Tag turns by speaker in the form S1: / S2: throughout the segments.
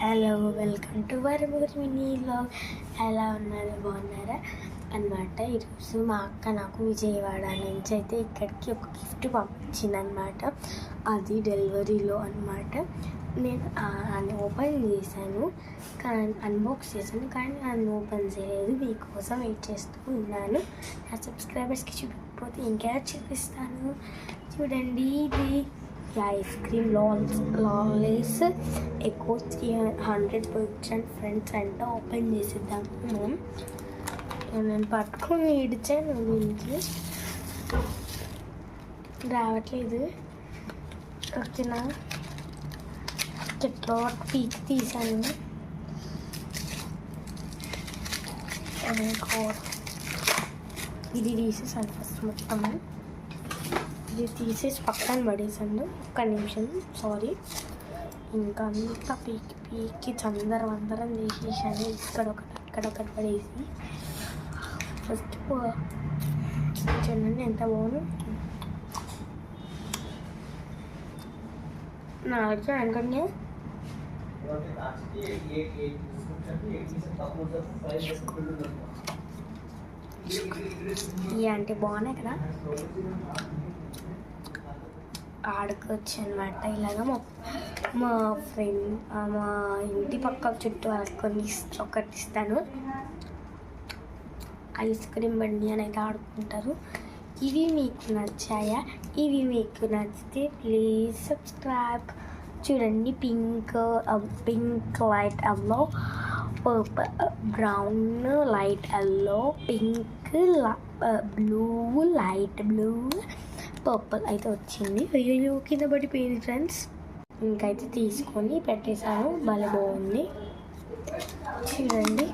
S1: Hello, welcome to Varamuri mini vlog. ఎలా ఉన్నారు, బాగున్నారా అనమాట. ఈరోజు మా అక్క నాకు విజయవాడ నుంచి అయితే ఇక్కడికి ఒక గిఫ్ట్ పంపించిందనమాట. అది డెలివరీలో అనమాట. నేను అని ఓపెన్ చేశాను, కానీ అన్బాక్స్ చేశాను, కానీ నన్ను ఓపెన్ చేయలేదు. మీకోసం వెయిట్ చేస్తూ ఉన్నాను. నా సబ్స్క్రైబర్స్కి చూపించకపోతే ఇంకా చూపిస్తాను. చూడండి, ఇది ఐస్ క్రీమ్ లాలేస్ ఎక్కువ 300% ఫ్రెండ్స్ అంటే ఓపెన్ చేసేద్దాము. నేను పట్టుకొని ఇడిచాను, దీనికి రావట్లేదు. ఓకేనా, చెట్లో పీక్ తీసాను. ఇది తీసేసాను ఫస్ట్ మొత్తం. ఇది తీసేసి పక్కన పడేసాను. ఒక్క నిమిషం, సారీ. ఇంకా అంతా పీకి చందరం చేసేసాను. అక్కడొకటి పడేసి ఫస్ట్ చూడండి ఎంత బాగుంది. నాకు అనుకోండి అంటే బాగున్నాయి కదా, ఆడుకోవచ్చు అనమాట. ఇలాగా మా ఫ్రెండ్, మా ఇంటి పక్క చుట్టూ వాళ్ళకి ఒకటి ఇస్తాను. ఐస్ క్రీమ్ బండి అని అయితే ఆడుకుంటారు. ఇవి మీకు నచ్చాయా? ఇవి మీకు నచ్చితే ప్లీజ్ సబ్స్క్రైబ్. చూడండి, pink light yellow, purple brown light yellow, pink blue light blue, purple అయితే వచ్చింది. అయ్యో, కింద పడిపోయింది ఫ్రెండ్స్. ఇంకైతే తీసుకొని పెట్టేశాను. భలే బాగుంది. చూడండి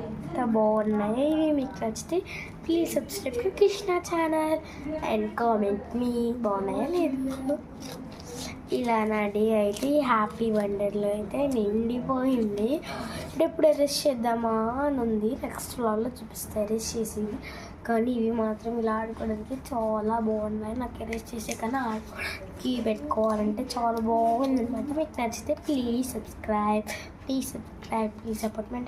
S1: ఎంత బాగున్నాయి. ఇవి మీకు నచ్చితే please subscribe to Krishna channel and comment మీ బాగున్నాయా లేదు. ఇలా నా డే అయితే హ్యాపీ వండర్లో అయితే నిండిపోయింది. ఇప్పుడు అరెస్ట్ చేద్దామా అని ఉంది. నెక్స్ట్ వ్లాగ్లో చూపిస్తే అరెస్ట్ చేసింది. కానీ ఇవి మాత్రం ఇలా ఆడుకోవడానికి చాలా బాగున్నాయి. నాకు అరెస్ట్ చేసే కన్నా ఆడుకోవడానికి పెట్టుకోవాలంటే చాలా బాగుంది అనమాట. మీకు నచ్చితే ప్లీజ్ సబ్స్క్రైబ్, ప్లీజ్ సపోర్ట్.